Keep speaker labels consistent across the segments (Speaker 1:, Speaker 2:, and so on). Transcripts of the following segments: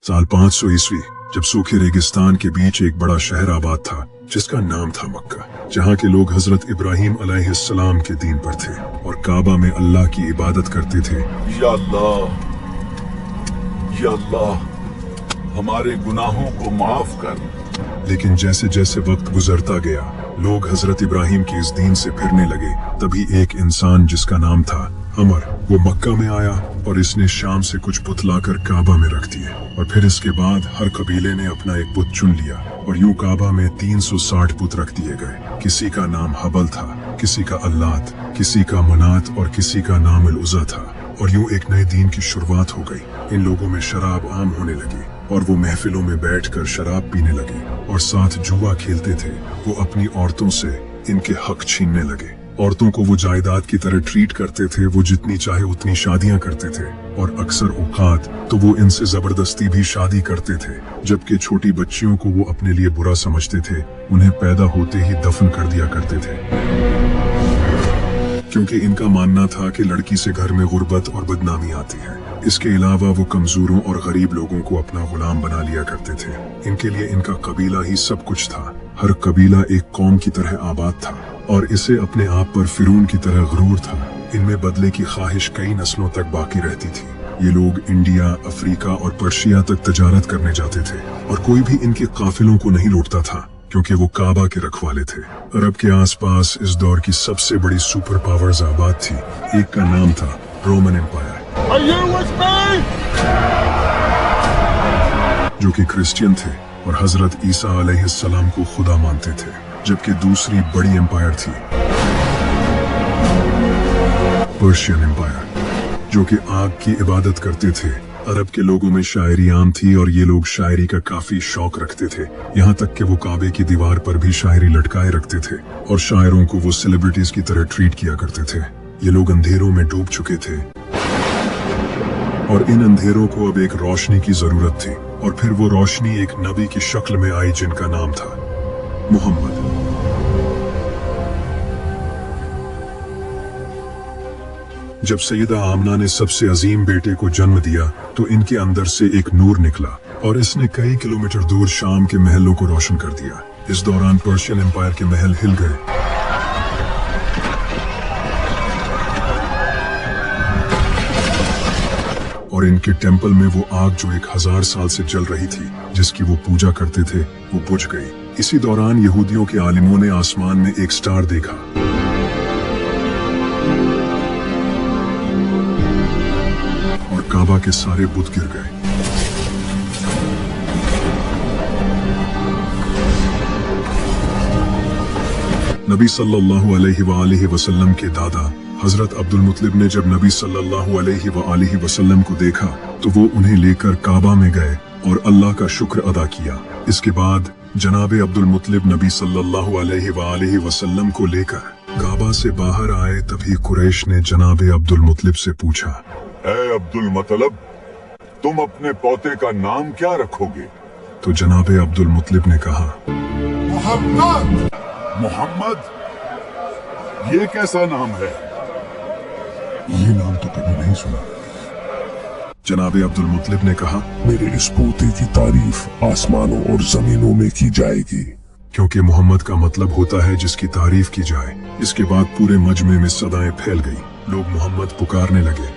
Speaker 1: साल 500 ईस्वी जब सूखे रेगिस्तान के बीच एक बड़ा शहर आबाद था जिसका नाम था मक्का, जहाँ के लोग हजरत इब्राहिम अलैहिस्सलाम के दीन पर थे और काबा में अल्लाह की इबादत करते थे।
Speaker 2: या अल्लाह हमारे गुनाहों को माफ कर।
Speaker 1: लेकिन जैसे जैसे वक्त गुजरता गया लोग हजरत इब्राहिम की इस दीन से फिरने लगे। तभी एक इंसान जिसका नाम था अमर, वो मक्का में आया और इसने शाम से कुछ बुत लाकर काबा में रख दिए और फिर इसके बाद हर कबीले ने अपना एक बुत चुन लिया और यूं काबा में 360 बुत रख दिए गए। किसी का नाम हबल था, किसी का अल्लात, किसी का मनात और किसी का नाम अल-उज़्ज़ा था। और यूं एक नए दीन की शुरुआत हो गई। इन लोगों में शराब आम होने लगी और वो महफिलों में बैठकर शराब पीने लगे और साथ जुआ खेलते थे। वो अपनी औरतों से इनके हक छीनने लगे। औरतों को वो जायदाद की तरह ट्रीट करते थे। वो जितनी चाहे उतनी शादियां करते थे और अक्सर औकात तो वो इनसे जबरदस्ती भी शादी करते थे। जबकि छोटी बच्चियों को वो अपने लिए बुरा समझते थे, उन्हें पैदा होते ही दफन कर दिया करते थे, क्योंकि इनका मानना था कि लड़की से घर में गुर्बत और बदनामी आती है। इसके अलावा वो कमजोरों और गरीब लोगों को अपना गुलाम बना लिया करते थे। इनके लिए इनका कबीला ही सब कुछ था। हर कबीला एक कौम की तरह आबाद था और इसे अपने आप पर फिरौन की तरह गुरूर था। इनमें बदले की ख्वाहिश कई नस्लों तक बाकी रहती थी। ये लोग इंडिया, अफ्रीका और पर्शिया तक तजारत करने जाते थे और कोई भी इनके काफिलों को नहीं लूटता था, क्योंकि वो काबा के रखवाले थे। अरब के आसपास इस दौर की सबसे बड़ी सुपर पावर्स आबाद थी। एक का नाम था रोमन एम्पायर, जो कि क्रिश्चियन थे और हजरत ईसा अलैहिस्सलाम को खुदा मानते थे। जबकि दूसरी बड़ी एम्पायर थी पर्शियन एम्पायर, जो कि आग की इबादत करते थे। अरब के लोगों में शायरी आम थी और ये लोग शायरी का काफी शौक रखते थे। यहाँ तक कि वो काबे की दीवार पर भी शायरी लटकाए रखते थे और शायरों को वो सेलिब्रिटीज की तरह ट्रीट किया करते थे। ये लोग अंधेरों में डूब चुके थे और इन अंधेरों को अब एक रोशनी की जरूरत थी। और फिर वो रोशनी एक नबी की शक्ल में आई जिनका नाम था मोहम्मद। जब सैयदा आमना ने सबसे अजीम बेटे को जन्म दिया तो इनके अंदर से एक नूर निकला और इसने कई किलोमीटर दूर शाम के महलों को रोशन कर दिया। इस दौरान पर्शियन एम्पायर के महल हिल गए और इनके टेंपल में वो आग जो 1000 साल से जल रही थी, जिसकी वो पूजा करते थे, वो बुझ गई। इसी दौरान यहूदियों के आलिमों ने आसमान में एक स्टार देखा और काबा के सारे बुत गिर गए। नबी सल्लल्लाहु अलैहि वसल्लम के दादा हजरत अब्दुल मुत्तलिब ने जब नबी सल्लल्लाहु अलैहि वसल्लम को देखा तो वो उन्हें लेकर काबा में गए और अल्लाह का शुक्र अदा किया। इसके बाद जनाबे अब्दुल मुत्तलिब नबी सल्लल्लाहु अलैहि वसल्लम को लेकर काबा से बाहर आए। तभी कुरैश ने जनाबे अब्दुल मुत्तलिब से पूछा,
Speaker 2: ऐ अब्दुल मुत्तलिब, तुम अपने पोते का नाम क्या रखोगे?
Speaker 1: तो जनाबे अब्दुल मुत्तलिब ने कहा,
Speaker 2: मोहम्मद। मोहम्मद, ये कैसा नाम है?
Speaker 1: ये नाम तो कभी नहीं सुना। जनाबे अब्दुल मुत्तलिब ने कहा,
Speaker 3: मेरे इस पोते की तारीफ आसमानों और जमीनों में की जाएगी,
Speaker 1: क्योंकि मोहम्मद का मतलब होता है जिसकी तारीफ की जाए। इसके बाद पूरे मजमे में सदाएं फैल गई। लोग मोहम्मद पुकारने लगे।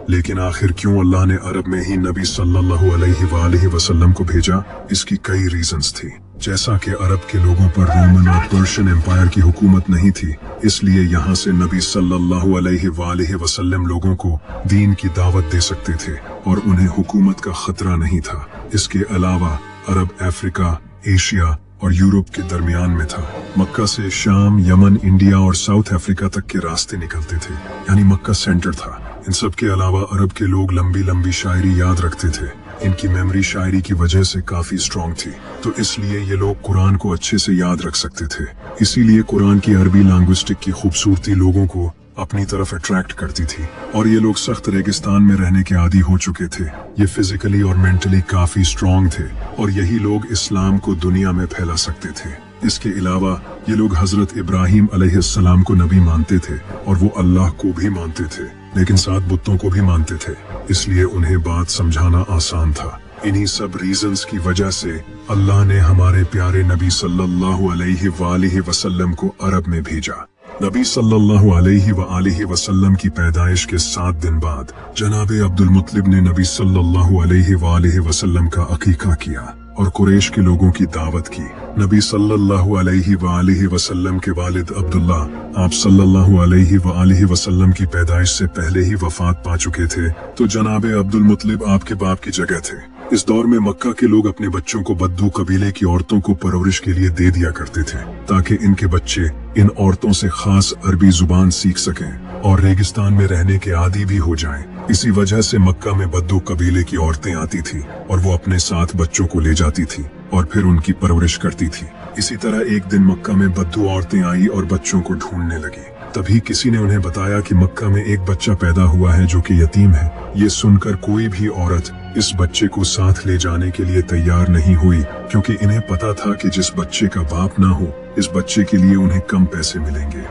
Speaker 1: लेकिन आखिर क्यों अल्लाह ने अरब में ही नबी सल्लल्लाहु अलैहि वसल्लम को भेजा? इसकी कई रीजंस थी। जैसा कि अरब के लोगों पर रोमन और पर्शियन एम्पायर की हुकूमत नहीं थी, इसलिए यहाँ से नबी सल्लल्लाहु अलैहि वसल्लम लोगों को दीन की दावत दे सकते थे और उन्हें हुकूमत का खतरा नहीं था। इसके अलावा अरब अफ्रीका, एशिया और यूरोप के दरमियान में था। मक्का से शाम, यमन, इंडिया और साउथ अफ्रीका तक के रास्ते निकलते थे, यानी मक्का सेंटर था। इन सब के अलावा अरब के लोग लंबी लंबी शायरी याद रखते थे। इनकी मेमोरी शायरी की वजह से काफी स्ट्रॉन्ग थी, तो इसलिए ये लोग कुरान को अच्छे से याद रख सकते थे। इसीलिए कुरान की अरबी लैंग्विस्टिक की खूबसूरती लोगों को अपनी तरफ अट्रैक्ट करती थी। और ये लोग सख्त रेगिस्तान में रहने के आदी हो चुके थे। ये फिजिकली और मेंटली काफी स्ट्रॉन्ग थे और यही लोग इस्लाम को दुनिया में फैला सकते थे। इसके अलावा ये लोग हजरत इब्राहिम अलैहिस्सलाम को नबी मानते थे और वो अल्लाह को भी मानते थे। लेकिन साथ बुतों को भी मानते थे, इसलिए उन्हें बात समझाना आसान था। इन्हीं सब रीजंस की वजह से अल्लाह ने हमारे प्यारे नबी सल्लल्लाहु अलैहि वसल्लम को अरब में भेजा। नबी सल्लल्लाहु अलैहि वसल्लम की पैदाइश के 7 दिन बाद जनाबे अब्दुल मुत्तलिब ने नबी सल्लल्लाहु अलैहि वसल्लम का अकीका किया और कुरैश के लोगों की दावत की। नबी सल्लल्लाहु अलैहि वसल्लम के वालिद अब्दुल्ला आप सल्लल्लाहु अलैहि वसल्लम की पैदाइश से पहले ही वफात पा चुके थे, तो जनाबे अब्दुल मुत्तलिब आपके बाप की जगह थे। इस दौर में मक्का के लोग अपने बच्चों को बद्दू कबीले की औरतों को परवरिश के लिए दे दिया करते थे, ताकि इनके बच्चे इन औरतों से खास अरबी जुबान सीख सकें और रेगिस्तान में रहने के आदी भी हो जाएं। इसी वजह से मक्का में बद्दू कबीले की औरतें आती थी और वो अपने साथ बच्चों को ले जाती थी और फिर उनकी परवरिश करती थी। इसी तरह एक दिन मक्का में बद्दू औरतें आई और बच्चों को ढूंढने लगी। तभी किसी ने उन्हें बताया कि मक्का में एक बच्चा पैदा हुआ है जो कि यतीम है। ये सुनकर कोई भी औरत इस बच्चे को साथ ले जाने के लिए तैयार नहीं हुई, क्योंकि इन्हें पता था कि जिस बच्चे का बाप ना हो, इस बच्चे के लिए उन्हें कम पैसे मिलेंगे।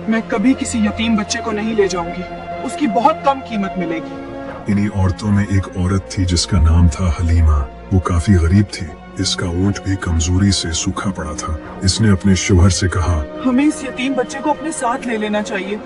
Speaker 4: मैं कभी किसी यतीम बच्चे को नहीं ले जाऊंगी, उसकी बहुत कम कीमत मिलेगी।
Speaker 1: इन्हीं औरतों में एक औरत थी जिसका नाम था हलीमा। वो काफी गरीब थी, इसका ऊंट भी कमजोरी से सूखा पड़ा था। इसने अपने शौहर से कहा,
Speaker 4: हमें इस यतीम बच्चे को अपने साथ ले लेना चाहिए,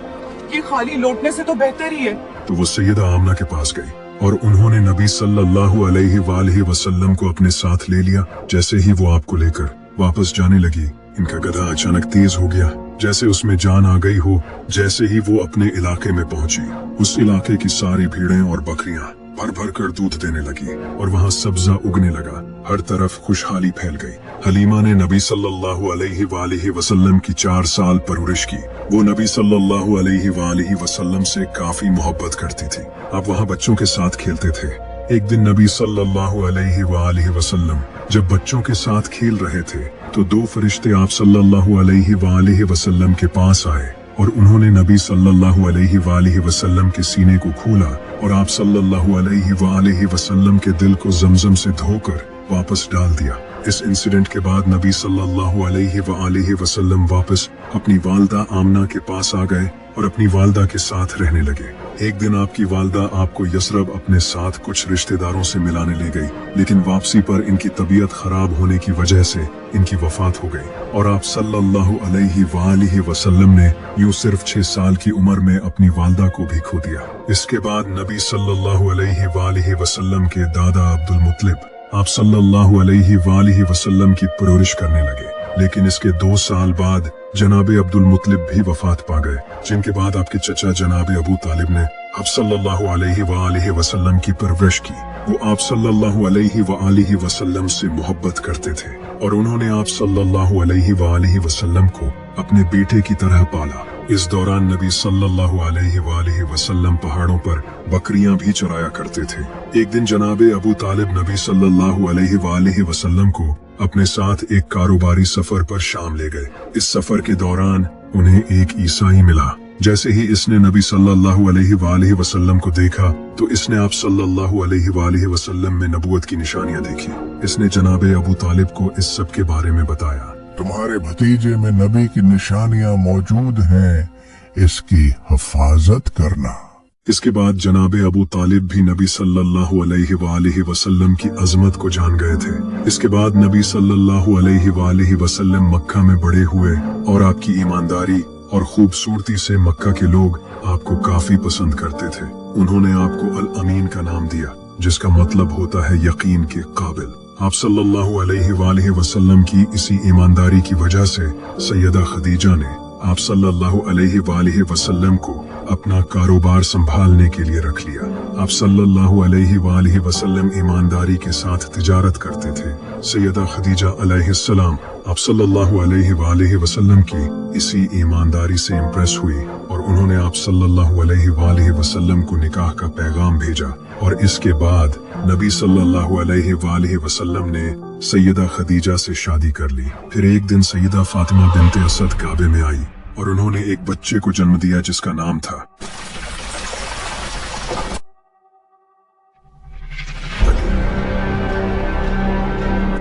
Speaker 4: ये खाली लौटने से तो बेहतर ही है।
Speaker 1: तो वो सैयदा आमना के पास गई और उन्होंने नबी सल्लल्लाहु अलैहि वसल्लम को अपने साथ ले लिया। जैसे ही वो आपको लेकर वापस जाने लगी, इनका गधा अचानक तेज हो गया, जैसे उसमें जान आ गई हो। जैसे ही वो अपने इलाके में पहुंची, उस इलाके की सारी भीड़ें और बकरियां भर भर कर दूध देने लगी और वहाँ सब्जा उगने लगा। हर तरफ खुशहाली फैल गई। हलीमा ने नबी सल्लल्लाहु अलैहि वसल्लम की 4 साल परवरिश की। वो नबी सल्लल्लाहु अलैहि वसल्लम से काफी मोहब्बत करती थी। आप वहाँ बच्चों के साथ खेलते थे। एक दिन नबी सल्लल्लाहु अलैहि वसल्लम जब बच्चों के साथ खेल रहे थे, तो 2 फरिश्ते आप सल्लल्लाहु अलैहि वसल्लम के पास आए और उन्होंने नबी सल्लल्लाहु अलैहि वसल्लम के सीने को खोला और आप सल्लल्लाहु अलैहि वसल्लम के दिल को जमजम से धोकर वापस डाल दिया। इस इंसिडेंट के बाद नबी सल्लल्लाहु अलैहि वसल्लम वापस अपनी वालदा आमना के पास आ गए और अपनी वालदा के साथ रहने लगे। एक दिन आपकी वालदा आपको यसरब अपने साथ कुछ रिश्तेदारों से मिलाने ले गई, लेकिन वापसी पर इनकी तबीयत खराब होने की वजह से इनकी वफात हो गई और आप सल्लल्लाहु अलैहि वसल्लम ने यूं सिर्फ 6 साल की उम्र में अपनी वालदा को भी खो दिया। इसके बाद नबी सल्लल्लाहु अलैहि वसल्लम के दादा अब्दुल मुत्तलिब आप सल्लल्लाहु अलैहि वसल्लम की परवरिश करने लगे, लेकिन इसके 2 साल बाद जनाबे अब्दुल मुत्तलिब भी वफात पा गए, जिनके बाद आपके चचा जनाबे अबू तालिब ने आप सल्लल्लाहु अलैहि वसल्लम की परवरिश की। वो आप सल्लल्लाहु अलैहि वसल्लम से मोहब्बत करते थे और उन्होंने आप सल्लल्लाहु अलैहि वसल्लम को अपने बेटे की तरह पाला। इस दौरान नबी सल्लल्लाहु अलैहि वसल्लम पहाड़ों पर बकरियां भी चराया करते थे। एक दिन जनाबे अबू तालिब नबी सल्लल्लाहु अलैहि वसल्लम को अपने साथ एक कारोबारी सफर पर शाम ले गए। इस सफर के दौरान उन्हें एक ईसाई मिला। जैसे ही इसने नबी सल्लल्लाहु अलैहि वसल्लम को देखा, तो इसने आप सल्लल्लाहु अलैहि वसल्लम में नबूवत की निशानियां देखी। इसने जनाबे अबू तालिब को इस सब के बारे में बताया।
Speaker 3: तुम्हारे भतीजे में नबी की निशानियां मौजूद हैं, इसकी हिफाजत करना।
Speaker 1: इसके बाद जनाबे अबू तालिब भी नबी सल्लल्लाहु अलैहि वसल्लम की अजमत को जान गए थे। इसके बाद नबी सल्लल्लाहु अलैहि वसल्लम मक्का में बड़े हुए और आपकी ईमानदारी और खूबसूरती से मक्का के लोग आपको काफी पसंद करते थे। उन्होंने आपको अल अमीन का नाम दिया, जिसका मतलब होता है यकीन के काबिल। आप सल्लल्लाहु अलैहि वसल्लम की इसी ईमानदारी की वजह से सैयदा खदीजा ने आप सल्लल्लाहु अलैहि वसल्लम को अपना कारोबार संभालने के लिए रख लिया। आप सल्लल्लाहु अलैहि वसल्लम ईमानदारी के साथ तिजारत करते थे। सैयदा खदीजा अलैहिस्सलाम आप सल्लल्लाहु अलैहि वसल्लम की इसी ईमानदारी से इम्प्रेस हुई और उन्होंने आप सल्लल्लाहु अलैहि वसल्लम को निकाह का पैगाम भेजा और इसके बाद नबी सल्लल्लाहु अलैहि वसल्लम ने सैयदा खदीजा से शादी कर ली। फिर एक दिन सैयदा फातिमा बिनते असद काबे में आई और उन्होंने एक बच्चे को जन्म दिया जिसका नाम था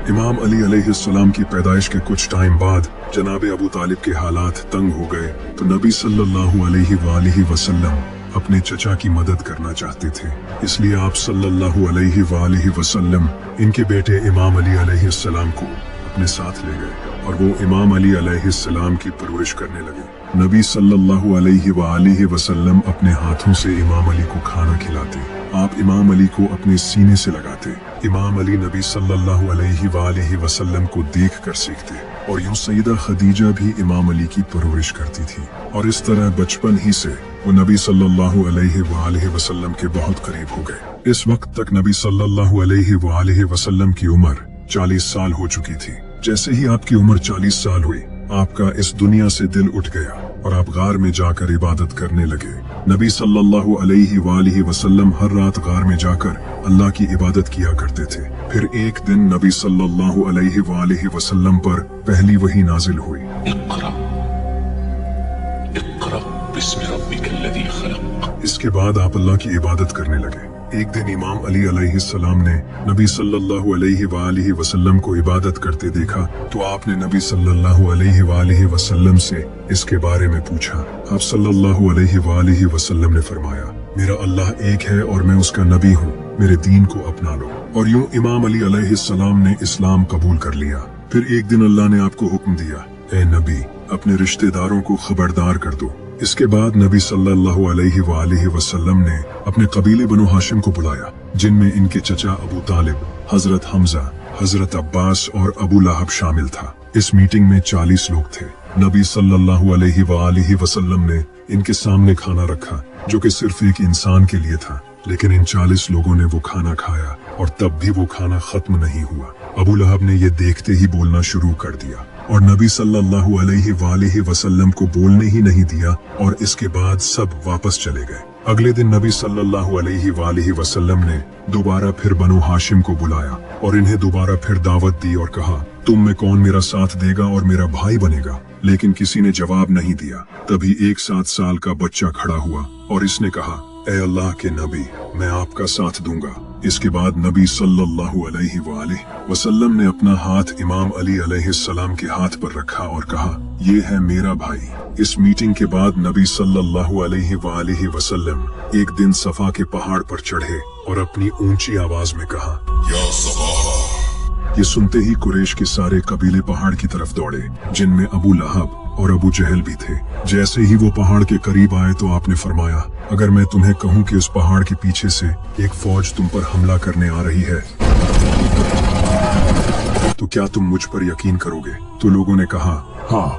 Speaker 1: इमाम अली अलैहिस्सलाम। की पैदाइश के कुछ टाइम बाद जनाबे अबू तालिब के हालात तंग हो गए, तो नबी सल्लल्लाहु अलैहि वसल्लम अपने चचा की मदद करना चाहते थे। इसलिए आप सल्लल्लाहु अलैहि वसल्लम इनके बेटे इमाम अली अलैहिस्सलाम को अपने साथ ले गए और वो इमाम अली अलैहिस्सलाम की परवरिश करने लगे। नबी सल्लल्लाहु अलैहि वसल्लम अपने हाथों से इमाम अली को खाना खिलाते। आप इमाम अली को अपने सीने से लगाते। इमाम अली नबी सल्लल्लाहु अलैहि वसल्लम को देख कर सीखते और यूं सईदा खदीजा भी इमाम अली की परवरिश करती थी और इस तरह बचपन ही से वो नबी सल्लल्लाहु अलैहि वसल्लम के बहुत करीब हो गए। इस वक्त तक नबी सल्लल्लाहु अलैहि वसल्लम की उम्र 40 साल हो चुकी थी। जैसे ही आपकी उम्र 40 साल हुई, आपका इस दुनिया से दिल उठ गया और आप गार में जाकर इबादत करने लगे। नबी सल्लल्लाहु अलैहि वसल्लम हर रात गार में जाकर अल्लाह की इबादत किया करते थे। फिर एक दिन नबी सल्लल्लाहु अलैहि वसल्लम पर पहली वही नाजिल हुई। इसके बाद आप अल्लाह की इबादत करने लगे। एक दिन इमाम अली अलैहिस्सलाम ने नबी सल्लल्लाहु अलैहि वसल्लम को इबादत करते देखा तो आपने नबी सल्लल्लाहु अलैहि वसल्लम से इसके बारे में पूछा। आप सल्लल्लाहु अलैहि वसल्लम ने फरमाया, मेरा अल्लाह एक है और मैं उसका नबी हूँ, मेरे दीन को अपना लो। और यूं इमाम अली अलैहिस्सलाम ने इस्लाम कबूल कर लिया। फिर एक दिन अल्लाह ने आपको हुक्म दिया, ए नबी, अपने रिश्तेदारों को खबरदार कर दो। इसके बाद नबी सल्लल्लाहु अलैहि वसल्लम ने अपने कबीले बनु हाशिम को बुलाया, जिनमें इनके चचा अबू तालिब, हजरत हमजा, हजरत अब्बास और अबू लहब शामिल था। इस मीटिंग में 40 लोग थे। नबी सल्लल्लाहु अलैहि वसल्लम ने इनके सामने खाना रखा जो कि सिर्फ एक इंसान के लिए था, लेकिन इन 40 लोगों ने वो खाना खाया और तब भी वो खाना खत्म नहीं हुआ। अबू लहब ने ये देखते ही बोलना शुरू कर दिया और नबी सल्लल्लाहु अलैहि वसल्लम को बोलने ही नहीं दिया और इसके बाद सब वापस चले गए। अगले दिन नबी सल्लल्लाहु अलैहि वसल्लम ने दोबारा फिर बनु हाशिम को बुलाया और इन्हें दोबारा फिर दावत दी और कहा, तुम में कौन मेरा साथ देगा और मेरा भाई बनेगा? लेकिन किसी ने जवाब नहीं दिया। तभी एक 7 साल का बच्चा खड़ा हुआ और इसने कहा, ए अल्लाह के नबी, मैं आपका साथ दूंगा। इसके बाद नबी सल्लल्लाहु अलैहि वसल्लम ने अपना हाथ इमाम अली अलैहिस्सलाम के हाथ पर रखा और कहा, ये है मेरा भाई। इस मीटिंग के बाद नबी सल्लल्लाहु अलैहि वसल्लम एक दिन सफा के पहाड़ पर चढ़े और अपनी ऊंची आवाज में कहा, या सफा। ये सुनते ही कुरैश के सारे कबीले पहाड़ की तरफ दौड़े, जिनमें अबू लहब और अबू जहल भी थे। जैसे ही वो पहाड़ के करीब आए तो आपने फरमाया, अगर मैं तुम्हें कहूँ कि उस पहाड़ के पीछे से एक फौज तुम पर हमला करने आ रही है तो क्या तुम मुझ पर यकीन करोगे? तो लोगों ने कहा,
Speaker 3: हाँ,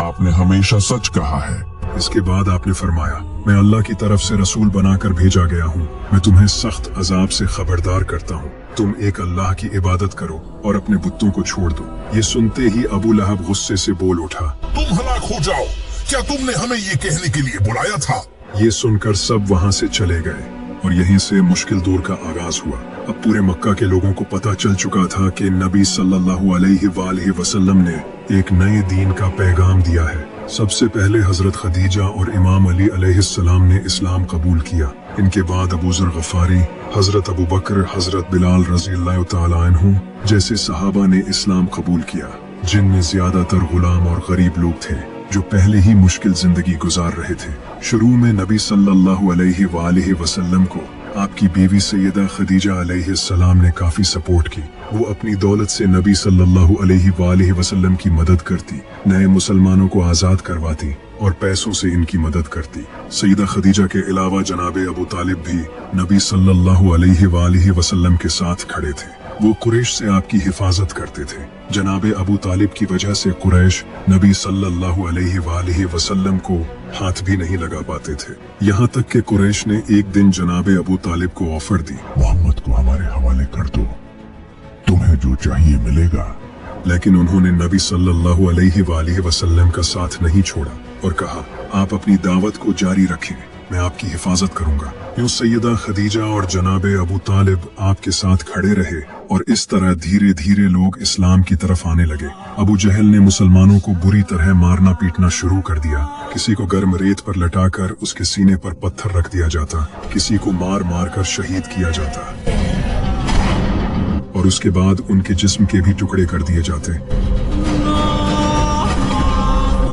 Speaker 3: आपने हमेशा सच कहा है।
Speaker 1: इसके बाद आपने फरमाया, मैं अल्लाह की तरफ से रसूल बनाकर भेजा गया हूँ। मैं तुम्हें सख्त अजाब से खबरदार करता हूँ। तुम एक अल्लाह की इबादत करो और अपने बुतों को छोड़ दो। ये सुनते ही अबू लहब गुस्से से बोल उठा,
Speaker 3: तुम हलाक हो जाओ, क्या तुमने हमें ये कहने के लिए बुलाया था?
Speaker 1: ये सुनकर सब वहाँ से चले गए और यहीं से मुश्किल दौर का आगाज हुआ। अब पूरे मक्का के लोगों को पता चल चुका था कि नबी सल्लल्लाहु अलैहि वसल्लम ने एक नए दीन का पैगाम दिया है। सबसे पहले हजरत खदीजा और इमाम अली अलैहिस्सलाम ने इस्लाम कबूल किया। इनके बाद अबू ज़र गफारी, हजरत अबू बकर, हजरत बिलाल रज़ियल्लाहु ताला अन्हु जैसे सहाबा ने इस्लाम कबूल किया, जिनमें ज्यादातर गुलाम और गरीब लोग थे जो पहले ही मुश्किल जिंदगी गुजार रहे थे। शुरू में नबी सल्लल्लाहु अलैहि वसल्लम को आपकी बीवी सैयदा खदीजा अलैहिस्सलाम ने काफी सपोर्ट की। वो अपनी दौलत से नबी सल्लल्लाहु अलैहि वसल्लम की मदद करती, नए मुसलमानों को आजाद करवाती और पैसों से इनकी मदद करती। सैयदा खदीजा के अलावा जनाबे अबू तालिब भी नबी सल्लल्लाहु अलैहि वसल्लम के साथ खड़े थे। वो कुरैश से आपकी हिफाजत करते थे। जनाबे अबू तालिब की वजह से कुरैश नबी सल्लल्लाहु अलैहि वसल्लम को हाथ भी नहीं लगा पाते थे। यहाँ तक कि कुरैश ने एक दिन जनाबे अबू तालिब को ऑफर दी,
Speaker 3: मोहम्मद को हमारे हवाले कर दो, तुम्हें जो चाहिए मिलेगा।
Speaker 1: लेकिन उन्होंने नबी सल्लल्लाहु अलैहि वसल्लम का साथ नहीं छोड़ा और कहा, आप अपनी दावत को जारी रखें, मैं आपकी हिफाजत करूंगा। यूं सैयदा खदीजा और जनाबे अबू तालिब आपके साथ खड़े रहे और इस तरह धीरे धीरे लोग इस्लाम की तरफ आने लगे। अबू जहल ने मुसलमानों को बुरी तरह मारना पीटना शुरू कर दिया। किसी को गर्म रेत पर लटाकर उसके सीने पर पत्थर रख दिया जाता, किसी को मार मार कर शहीद किया जाता और उसके बाद उनके जिस्म के भी टुकड़े कर दिए जाते।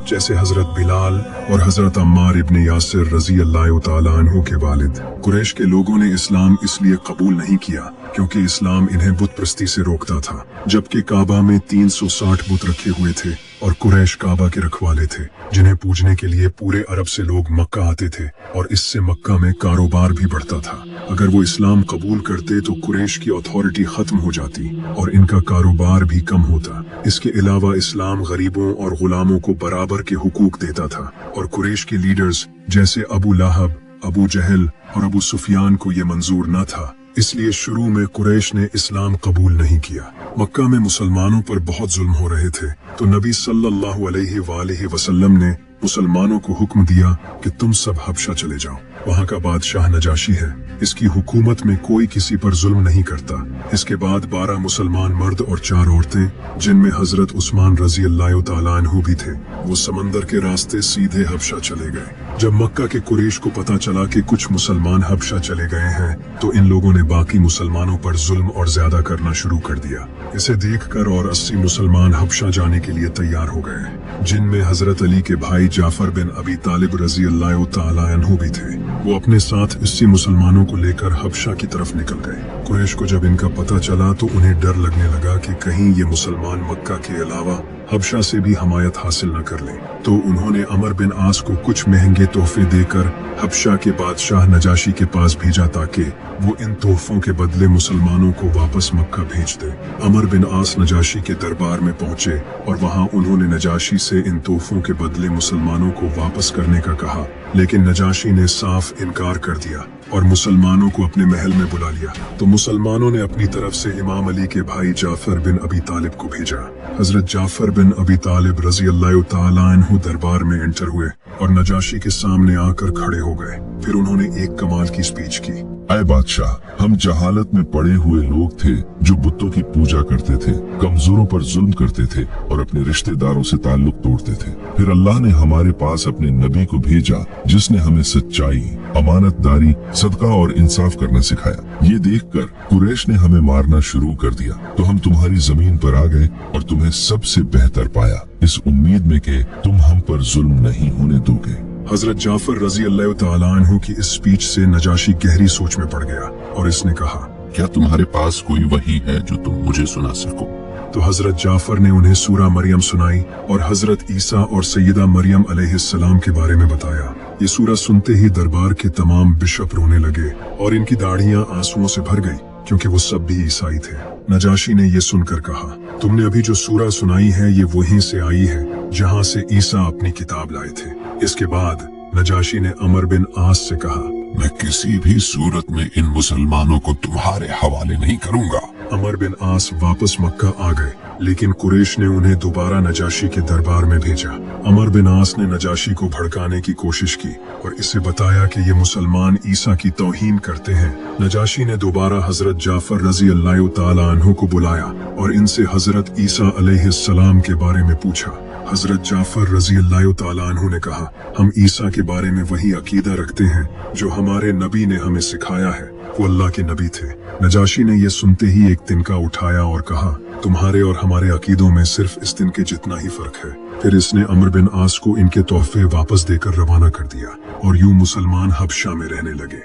Speaker 1: जैसे हजरत बिलाल और हजरत अम्मार इब्न यासिर रजी अल्लाह तआला अन्हु के वालिद। कुरैश के लोगों ने इस्लाम इसलिए कबूल नहीं किया क्योंकि इस्लाम इन्हें बुत प्रस्ती से रोकता था, जबकि काबा में 360 बुत रखे हुए थे और कुरैश काबा के रखवाले थे, जिन्हें पूजने के लिए पूरे अरब से लोग मक्का आते थे और इससे मक्का में कारोबार भी बढ़ता था। अगर वो इस्लाम कबूल करते तो कुरैश की अथॉरिटी खत्म हो जाती और इनका कारोबार भी कम होता। इसके अलावा इस्लाम गरीबों और गुलामों को बराबर के हुकूक देता था और कुरैश के लीडर्स जैसे अबू लहब, अबू जहल और अबू सुफियान को ये मंजूर न था, इसलिए शुरू में कुरैश ने इस्लाम कबूल नहीं किया। मक्का में मुसलमानों पर बहुत जुल्म हो रहे थे, तो नबी सल्लल्लाहु अलैहि वसल्लम ने मुसलमानों को हुक्म दिया कि तुम सब हबशा चले जाओ। वहाँ का बादशाह नजाशी है, इसकी हुकूमत में कोई किसी पर जुल्म नहीं करता। इसके बाद 12 मुसलमान मर्द और 4 औरतें, जिनमें हजरत उस्मान रजी अल्लाह तआला अन्हु भी थे, वो समंदर के रास्ते सीधे हबशा चले गए। जब मक्का के कुरैश को पता चला कि कुछ मुसलमान हबशा चले गए हैं, तो इन लोगों ने बाकी मुसलमानों पर जुल्म और ज्यादा करना शुरू कर दिया। इसे देखकर और 80 मुसलमान हबशा जाने के लिए तैयार हो गए, जिनमें हजरत अली के भाई जाफर बिन अबी तालिब रजी अल्लाह तआला अन्हु भी थे। वो अपने साथ 80 मुसलमानों को लेकर हबशा की तरफ निकल गए। कुरैश को जब इनका पता चला तो उन्हें डर लगने लगा कि कहीं ये मुसलमान मक्का के अलावा हबशा से भी हमायत हासिल न कर लें, तो उन्होंने अमर बिन आस को कुछ महंगे तोहफे देकर हबशा के बादशाह नजाशी के पास भेजा ताकि वो इन तोहफों के बदले मुसलमानों को वापस मक्का भेज दे। अमर बिन आस नजाशी के दरबार में पहुंचे और वहां उन्होंने नजाशी से इन तोहफों के बदले मुसलमानों को वापस करने का कहा, लेकिन नजाशी ने साफ इनकार कर दिया और मुसलमानों को अपने महल में बुला लिया। तो मुसलमानों ने अपनी तरफ से इमाम अली के भाई जाफर बिन अबी तालिब को भेजा। हजरत जाफर बिन अबी तालिब रजी अल्लाह तआला अन्हु दरबार में एंटर हुए और नजाशी के सामने आकर खड़े हो गए। फिर उन्होंने एक कमाल की स्पीच की।
Speaker 3: ऐ बादशाह, हम जहालत में पड़े हुए लोग थे जो बुतों की पूजा करते थे, कमजोरों पर जुल्म करते थे और अपने रिश्तेदारों से ताल्लुक तोड़ते थे। फिर अल्लाह ने हमारे पास अपने नबी को भेजा जिसने हमें सच्चाई, अमानतदारी, सदका और इंसाफ करना सिखाया। ये देखकर कुरैश ने हमें मारना शुरू कर दिया, तो हम तुम्हारी जमीन पर आ गए और तुम्हें सबसे बेहतर पाया, इस उम्मीद में कि तुम हम पर जुल्म नहीं होने दोगे।
Speaker 1: हजरत जाफर रजी अल्लाह तआला अन्हु की इस स्पीच से नजाशी गहरी सोच में पड़ गया और इसने कहा,
Speaker 5: क्या तुम्हारे पास कोई वही है जो तुम मुझे सुना सको?
Speaker 1: तो हजरत जाफर ने उन्हें सूरा मरियम सुनाई और हजरत ईसा और सैयदा मरियम अलैहिस्सलाम के बारे में बताया। ये सूरा सुनते ही दरबार के तमाम बिशप रोने लगे और इनकी दाढ़ियां आंसुओं से भर गई, क्योंकि वो सब भी ईसाई थे। नजाशी ने ये सुनकर कहा, तुमने अभी जो सूरा सुनाई है ये वहीं से आई है जहाँ से ईसा अपनी किताब लाए थे। इसके बाद नजाशी ने अमर बिन आस से कहा,
Speaker 5: मैं किसी भी सूरत में इन मुसलमानों को तुम्हारे हवाले नहीं करूंगा।
Speaker 1: अमर बिन आस वापस मक्का आ गए, लेकिन कुरैश ने उन्हें दोबारा नजाशी के दरबार में भेजा। अमर बिन आस ने नजाशी को भड़काने की कोशिश की और इसे बताया कि ये मुसलमान ईसा की तौहीन करते हैं। नजाशी ने दोबारा हजरत जाफर रजी अल्लाह तआला अन्हु को बुलाया और इनसे हजरत ईसा अलैहिस्सलाम के बारे में पूछा। हजरत जाफर रजी अल्लाह तआला अन्हु ने कहा, हम ईसा के बारे में वही अकीदा रखते हैं जो हमारे नबी ने हमें सिखाया है, वो अल्लाह के नबी थे। नजाशी ने यह सुनते ही एक तिनका उठाया और कहा, तुम्हारे और हमारे अकीदों में सिर्फ इस तिनके जितना ही फर्क है। फिर इसने अमर बिन आस को इनके तोहफे वापस देकर रवाना कर दिया और यूं मुसलमान हबशा में रहने लगे।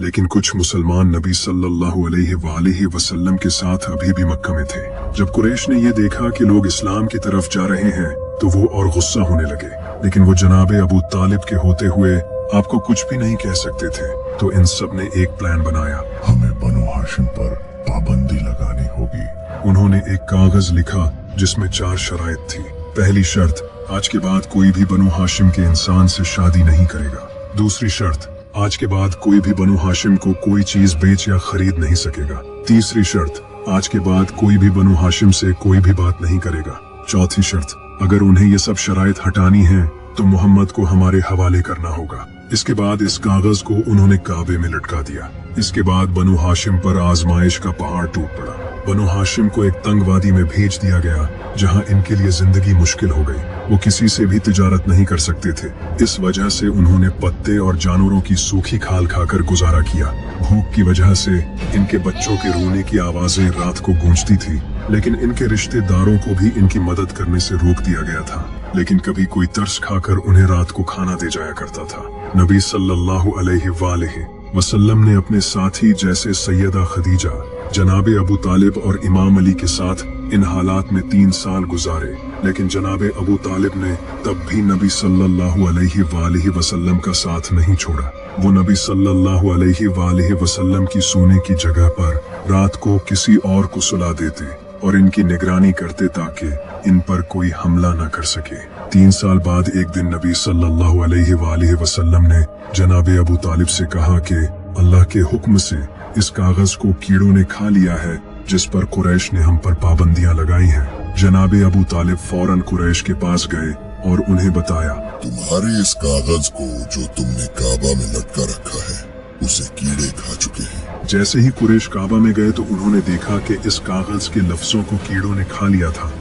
Speaker 1: लेकिन कुछ मुसलमान नबी सल्लल्लाहु अलैहि वसल्लम के साथ अभी भी मक्का में थे। जब कुरैश ने यह देखा कि लोग इस्लाम की तरफ जा रहे हैं तो वो और गुस्सा होने लगे, लेकिन वो जनाबे अबू तालिब के होते हुए आपको कुछ भी नहीं कह सकते थे। तो इन सब ने एक प्लान बनाया,
Speaker 3: हमें बनु हाशिम पर पाबंदी लगानी होगी।
Speaker 1: उन्होंने एक कागज लिखा जिसमें 4 शराइत थी। पहली शर्त, आज के बाद कोई भी बनु हाशिम के इंसान से शादी नहीं करेगा। दूसरी शर्त, आज के बाद कोई भी बनु हाशिम को कोई चीज बेच या खरीद नहीं सकेगा। तीसरी शर्त, आज के बाद कोई भी बनु हाशिम से कोई भी बात नहीं करेगा। चौथी शर्त, अगर उन्हें ये सब शराइत हटानी है तो मोहम्मद को हमारे हवाले करना होगा। इसके बाद इस कागज को उन्होंने काबे में लटका दिया। इसके बाद बनु हाशिम पर आजमाइश का पहाड़ टूट पड़ा। बनो हाशिम को एक तंग वादी में भेज दिया गया जहां इनके लिए जिंदगी मुश्किल हो गई। वो किसी से भी तिजारत नहीं कर सकते थे। इस वजह से उन्होंने पत्ते और जानवरों की सूखी खाल खाकर गुजारा किया। भूख की वजह से इनके बच्चों के रोने की आवाजें रात को गूंजती थी, लेकिन इनके रिश्तेदारों को भी इनकी मदद करने से रोक दिया गया था। लेकिन कभी कोई तरस खाकर उन्हें रात को खाना दे जाया करता था। नबी सल्लल्लाहु अलैहि वसल्लम ने अपने साथी जैसे सैयदा खदीजा, जनाबे अबू तालिब और इमाम अली के साथ इन हालात में 3 साल गुजारे। लेकिन जनाबे अबू तालिब ने तब भी नबी सल्लल्लाहु अलैहि वसल्लम का साथ नहीं छोड़ा। वो नबी सल्लल्लाहु अलैहि वसल्लम की सोने की जगह पर रात को किसी और को सुला देते और इनकी निगरानी करते ताकि इन पर कोई हमला न कर सके। 3 साल बाद एक दिन नबी सल्लल्लाहु अलैहि वसल्लम ने जनाबे अबू तालिब से कहा कि अल्लाह के हुक्म से इस कागज को कीड़ों ने खा लिया है जिस पर कुरैश ने हम पर पाबंदियां लगाई हैं। जनाबे अबू तालिब फौरन कुरैश के पास गए और उन्हें बताया,
Speaker 5: तुम्हारे इस कागज को जो तुमने काबा में लटका रखा है उसे कीड़े खा चुके हैं।
Speaker 1: जैसे ही कुरैश काबा में गए तो उन्होंने देखा कि इस कागज के लफ्जों को कीड़ों ने खा लिया था।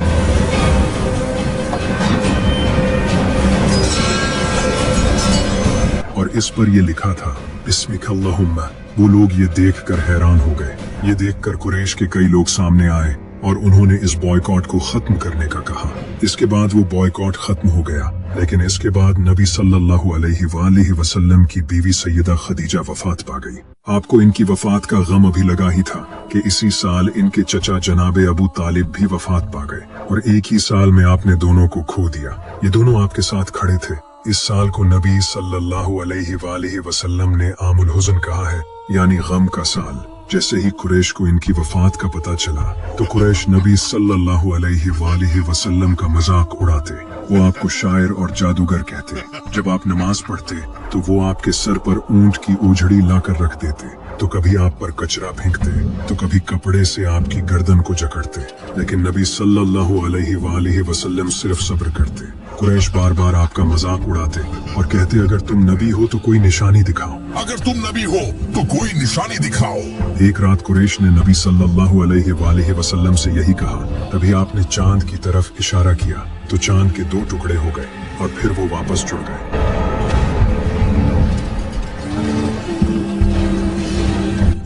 Speaker 1: और इस पर यह लिखा था, बिस्मिकल्लाहुम्मा। वो लोग ये देखकर हैरान हो गए। ये देखकर कुरैश के कई लोग सामने आए और उन्होंने इस बॉयकॉट को खत्म करने का कहा। इसके बाद वो बॉयकॉट खत्म हो गया। लेकिन इसके बाद नबी सल्लल्लाहु अलैहि वसल्लम की बीवी सैयदा खदीजा वफात पा गई। आपको इनकी वफात का गम अभी लगा ही था कि इसी साल इनके चचा जनाबे अबू तालिब भी वफात पा गए और एक ही साल में आपने दोनों को खो दिया। ये दोनों आपके साथ खड़े थे। इस साल को नबी सल्लल्लाहु अलैहि वसल्लम ने आमुल हुज़न कहा है, यानी गम का साल। जैसे ही कुरैश को इनकी वफात का पता चला तो कुरैश नबी सल्लल्लाहु अलैहि वसल्लम का मजाक उड़ाते। वो आपको शायर और जादूगर कहते। जब आप नमाज पढ़ते तो वो आपके सर पर ऊंट की ओझड़ी लाकर रख देते, तो कभी आप पर कचरा फेंकते तो कभी कपड़े से आपकी गर्दन को जकड़ते। लेकिन नबी सल्लल्लाहु अलैहि वसल्लम सिर्फ सब्र करते। कुरैश बार बार आपका मजाक उड़ाते और कहते, अगर तुम नबी हो तो कोई निशानी दिखाओ।
Speaker 5: अगर तुम नबी हो तो कोई निशानी दिखाओ।
Speaker 1: एक रात कुरैश ने नबी सल्लल्लाहु अलैहि वसल्लम से यही कहा। तभी आपने चांद की तरफ इशारा किया तो चांद के 2 टुकड़े हो गए और फिर वो वापस जुड़ गए।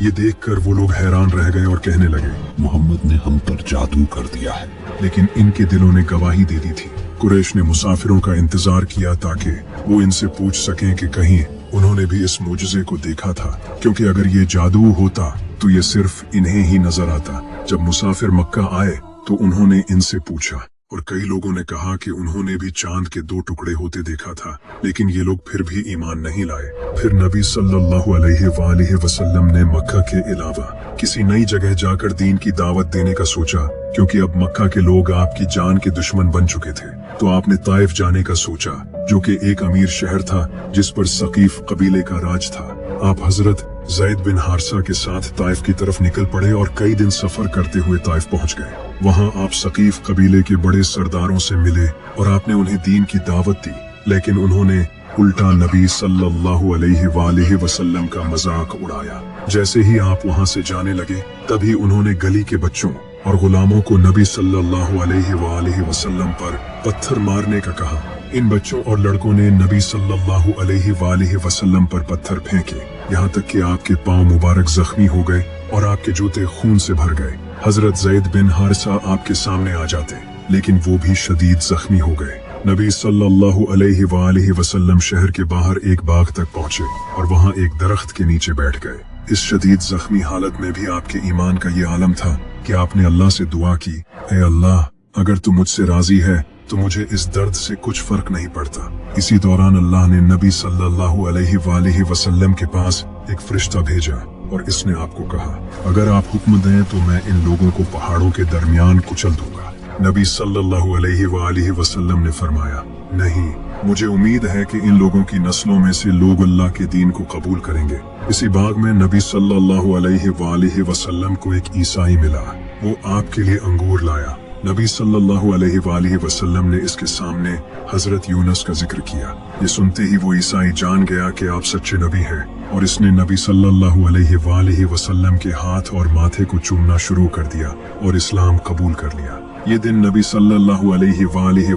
Speaker 1: ये देखकर वो लोग हैरान रह गए और कहने लगे,
Speaker 5: मोहम्मद ने हम पर जादू कर दिया है।
Speaker 1: लेकिन इनके दिलों ने गवाही दे दी थी। कुरैश ने मुसाफिरों का इंतजार किया ताकि वो इनसे पूछ सकें कि कहीं उन्होंने भी इस मुजज़े को देखा था, क्योंकि अगर ये जादू होता तो ये सिर्फ इन्हें ही नजर आता। जब मुसाफिर मक्का आए तो उन्होंने इनसे पूछा और कई लोगों ने कहा कि उन्होंने भी चांद के 2 टुकड़े होते देखा था, लेकिन ये लोग फिर भी ईमान नहीं लाए। फिर नबी सल्लल्लाहु अलैहि वसल्लम ने मक्का के अलावा किसी नई जगह जाकर दीन की दावत देने का सोचा, क्योंकि अब मक्का के लोग आपकी जान के दुश्मन बन चुके थे। तो आपने ताइफ जाने का सोचा, जो कि एक अमीर शहर था जिस पर सकीफ कबीले का राज था। आप हजरत ज़ैद बिन हारसा के साथ ताइफ की तरफ निकल पड़े और कई दिन सफर करते हुए ताइफ पहुंच गए। वहां आप सकीफ कबीले के बड़े सरदारों से मिले और आपने उन्हें दीन की दावत दी, लेकिन उन्होंने उल्टा नबी सल्लल्लाहु अलैहि वसल्लम का मजाक उड़ाया। जैसे ही आप वहां से जाने लगे तभी उन्होंने गली के बच्चों और गुलामों को नबी सल्लल्लाहु अलैहि वसल्लम पर पत्थर मारने का कहा। इन बच्चों और लड़कों ने नबी सल्लल्लाहु अलैहि वसल्लम पर पत्थर फेंके, यहाँ तक कि आपके पांव मुबारक जख्मी हो गए और आपके जूते खून से भर गए। हजरत ज़ैद बिन हारसा आपके सामने आ जाते, लेकिन वो भी शदीद जख्मी हो गए। नबी सल्लल्लाहु अलैहि वसल्लम शहर के बाहर एक बाग तक पहुँचे और वहाँ एक दरख्त के नीचे बैठ गए। इस शदीद जख्मी हालत में भी आपके ईमान का ये आलम था कि आपने अल्लाह से दुआ की, ऐ अल्लाह, अगर तू मुझसे राजी है तो मुझे इस दर्द से कुछ फर्क नहीं पड़ता। इसी दौरान अल्लाह ने नबी सल्लल्लाहु अलैहि वसल्लम के पास एक फरिश्ता भेजा और इसने आपको कहा, अगर आप हुक्म दें तो मैं इन लोगों को पहाड़ों के दरमियान कुचल दूंगा। नबी सल्लल्लाहु अलैहि वसल्लम ने फरमाया, नहीं, मुझे उम्मीद है कि इन लोगों की नस्लों में से लोग अल्लाह के दीन को कबूल करेंगे। इसी बाग में नबी सल्लल्लाहु अलैहि वसल्लम को एक ईसाई मिला। वो आपके लिए अंगूर लाया नबी सल्लल्लाहु अलैहि वसल्लम ने इसके सामने हजरत यूनुस का जिक्र किया। ये सुनते ही वो ईसाई जान गया कि आप सच्चे नबी हैं और इसने नबी सल्लल्लाहु अलैहि वसल्लम के हाथ और माथे को चूमना शुरू कर दिया और इस्लाम कबूल कर लिया। ये दिन नबी सल्लल्लाहु अलैहि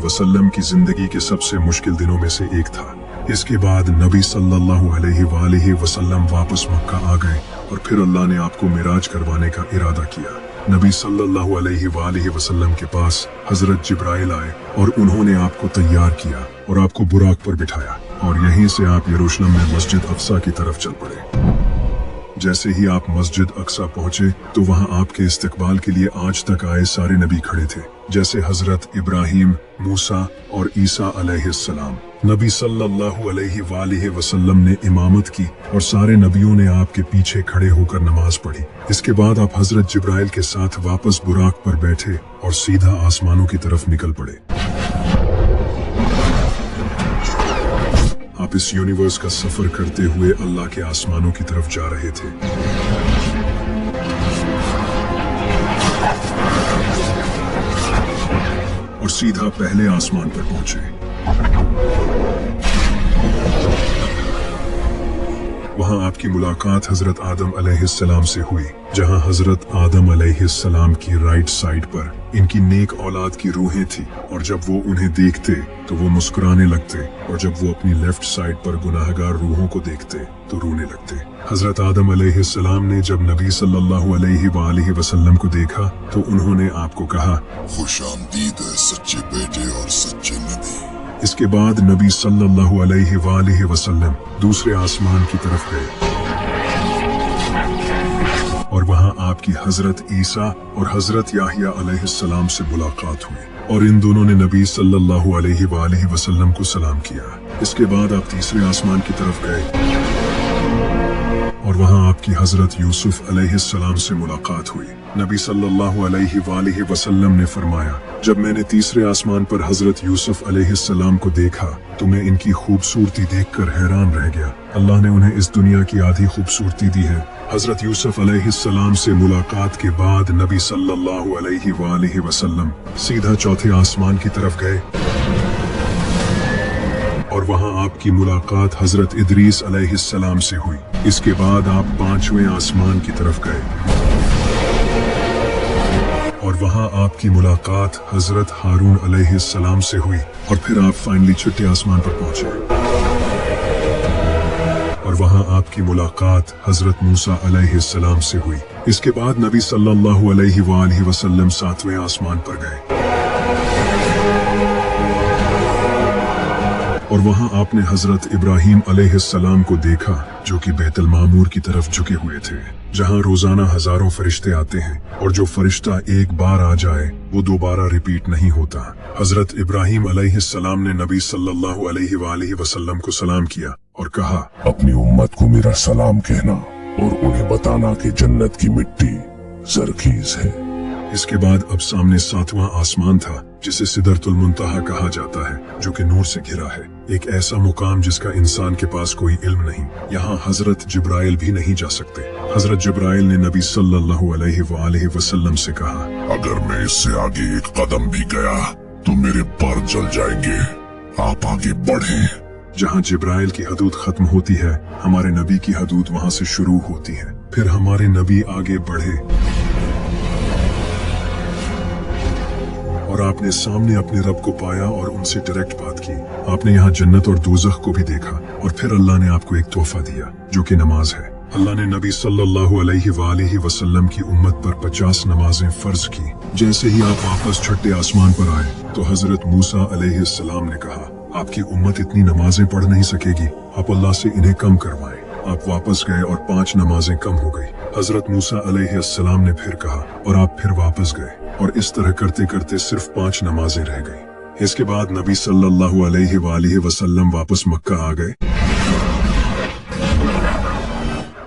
Speaker 1: वसल्लम की जिंदगी के सबसे मुश्किल दिनों में से एक था। इसके बाद नबी सल्लल्लाहु अलैहि वसल्लम वापस मक्का आ गए और फिर अल्लाह ने आपको मिराज करवाने का इरादा किया। नबी सल्लल्लाहु अलैहि वसल्लम के पास हजरत जिब्राइल आए और उन्होंने आपको तैयार किया और आपको बुराक पर बिठाया और यहीं से आप यरूशलेम में मस्जिद अक्सा की तरफ चल पड़े। जैसे ही आप मस्जिद अक्सा पहुंचे तो वहां आपके इस्तकबाल के लिए आज तक आए सारे नबी खड़े थे, जैसे हजरत इब्राहिम, मूसा और ईसा अलैहिस्सलाम। नबी सल्लल्लाहु अलैहि वसल्लम ने इमामत की और सारे नबियों ने आपके पीछे खड़े होकर नमाज पढ़ी। इसके बाद आप हजरत जिब्राइल के साथ वापस बुराक पर बैठे और सीधा आसमानों की तरफ निकल पड़े। आप इस यूनिवर्स का सफर करते हुए अल्लाह के आसमानों की तरफ जा रहे थे। और सीधा पहले आसमान पर पहुंचे। वहां आपकी मुलाकात हजरत आदम अलैहिस्सलाम से हुई, जहां हजरत आदम अलैहिस्सलाम की राइट साइड पर इनकी नेक औलाद की रूहें थी और जब वो उन्हें देखते तो वो मुस्कुराने लगते और जब वो अपनी लेफ्ट साइड पर गुनाहगार रूहों को देखते तो रोने लगते। हजरत आदम अलैहिस्सलाम ने जब नबी सल्लल्लाहु अलैहि वसल्लम को देखा तो उन्होंने आपको कहा,
Speaker 5: खुशामदीद है सच्चे बेटे और सच्चे नबी।
Speaker 1: इसके बाद नबी सल्लल्लाहु अलैहि वसल्लम दूसरे आसमान की तरफ गए और वहां आपकी हजरत ईसा और हजरत याहिया अलैहिस्सलाम से मुलाकात हुई और इन दोनों ने नबी सल्लल्लाहु अलैहि वसल्लम को सलाम किया। इसके बाद आप तीसरे आसमान की तरफ गए और वहां आपकी हजरत यूसुफ अलैहिस्सलाम से मुलाकात हुई। नबी सल्लल्लाहु अलैहि वसल्लम ने फरमाया, जब मैंने तीसरे आसमान पर हजरत यूसुफ अलैहिस्सलाम को देखा तो मैं इनकी खूबसूरती देखकर हैरान रह गया। अल्लाह ने उन्हें इस दुनिया की आधी खूबसूरती दी है। हजरत यूसुफ अलैहिस्सलाम से मुलाकात के बाद नबी सल्लल्लाहु अलैहि वसल्लम सीधा चौथे आसमान की तरफ गए और वहां आपकी मुलाकात हजरत इदरीस अलैहिस्सलाम से हुई। इसके बाद आप पांचवें आसमान की तरफ गए और वहां आपकी मुलाकात हजरत हारून अलैहिस्सलाम से हुई और फिर आप फाइनली छठे आसमान पर पहुंचे और वहां आपकी मुलाकात हजरत मूसा अलैहिस्सलाम से हुई। इसके बाद नबी सल्लल्लाहु अलैहि वसल्लम सातवें आसमान पर गए और वहां आपने हजरत इब्राहिम अलैहिस्सलाम को देखा जो कि बैतुल मामूर की तरफ झुके हुए थे, जहां रोजाना हजारों फरिश्ते आते हैं और जो फरिश्ता एक बार आ जाए वो दोबारा रिपीट नहीं होता। हजरत इब्राहिम अलैहिस्सलाम ने नबी सल्लल्लाहु अलैहि वसल्लम को सलाम किया और कहा,
Speaker 3: अपनी उम्मत को मेरा सलाम कहना और उन्हें बताना कि जन्नत की मिट्टी जरखीज है।
Speaker 1: इसके बाद अब सामने सातवां आसमान था जिसे सिदरतुल मुंतहा कहा जाता है, जो कि नूर से घिरा है। एक ऐसा मुकाम जिसका इंसान के पास कोई इल्म नहीं। यहाँ हजरत जिब्राइल भी नहीं जा सकते। हजरत जिब्राइल ने नबी सल्लल्लाहु अलैहि वसल्लम से कहा,
Speaker 5: अगर मैं इससे आगे एक कदम भी गया तो मेरे पर जल जाएंगे, आप आगे बढ़ें।
Speaker 1: जहाँ जिब्राइल की हदूद खत्म होती है, हमारे नबी की हदूद वहाँ से शुरू होती है। फिर हमारे नबी आगे बढ़े और आपने सामने अपने रब को पाया और उनसे डायरेक्ट बात की। आपने यहाँ जन्नत और दोज़ख को भी देखा और फिर अल्लाह ने आपको एक तोहफा दिया जो कि नमाज है। अल्लाह ने नबी सल्लल्लाहु अलैहि वसल्लम की उम्मत पर 50 नमाजें फर्ज की। जैसे ही आप वापस छठे आसमान पर आए तो हजरत मूसा अलैहिस्सलाम ने कहा, आपकी उम्मत इतनी नमाजें पढ़ नहीं सकेगी, आप अल्लाह से इन्हें कम करवाएं। आप वापस गए और 5 नमाजें कम हो गई। हजरत मूसा अलैहिस्सलाम ने फिर कहा और आप फिर वापस गए और इस तरह करते करते सिर्फ 5 नमाजें रह गई। इसके बाद नबी सल्लल्लाहु अलैहि वसल्लम वापस मक्का आ गए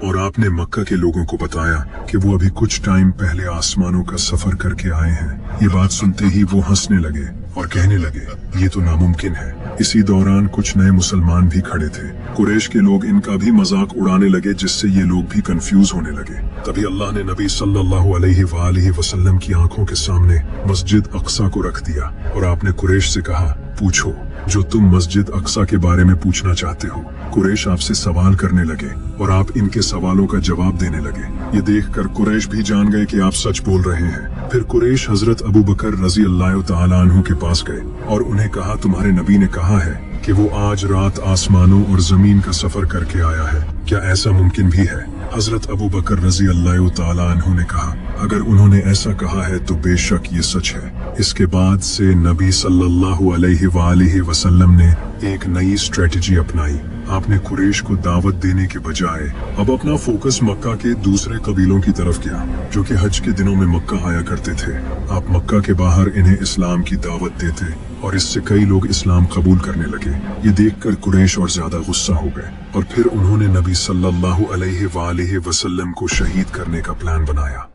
Speaker 1: और आपने मक्का के लोगों को बताया कि वो अभी कुछ टाइम पहले आसमानों का सफर करके आए हैं। ये बात सुनते ही वो हंसने लगे और कहने लगे ये तो नामुमकिन है। इसी दौरान कुछ नए मुसलमान भी खड़े थे। कुरैश के लोग इनका भी मजाक उड़ाने लगे, जिससे ये लोग भी कंफ्यूज होने लगे। तभी अल्लाह ने नबी सल्लल्लाहु अलैहि वसल्लम की आंखों के सामने मस्जिद अक्सा को रख दिया और आपने कुरैश से कहा, पूछो जो तुम मस्जिद अक्सा के बारे में पूछना चाहते हो। कुरैश आपसे सवाल करने लगे और आप इनके सवालों का जवाब देने लगे। ये देखकर कुरैश भी जान गए कि आप सच बोल रहे हैं। फिर कुरैश हजरत अबू बकर रजी अल्लाह तआला अन्हु के पास गए और उन्हें कहा, तुम्हारे नबी ने कहा है कि वो आज रात आसमानों और जमीन का सफर करके आया है, क्या ऐसा मुमकिन भी है? हजरत अबू बकर रजी अल्लाह तआला अन्हु ने कहा, अगर उन्होंने ऐसा कहा है तो बेशक ये सच है। इसके बाद से नबी सल्लल्लाहु अलैहि वसल्लम ने एक नई स्ट्रेटजी अपनाई। आपने कुरैश को दावत देने के बजाय अब अपना फोकस मक्का के दूसरे कबीलों की तरफ किया, जो कि हज के दिनों में मक्का आया करते थे। आप मक्का के बाहर इन्हें इस्लाम की दावत देते और इससे कई लोग इस्लाम कबूल करने लगे। ये देखकर कुरैश और ज्यादा गुस्सा हो गए और फिर उन्होंने नबी सल्लल्लाहु अलैहि वसल्लम को शहीद करने का प्लान बनाया।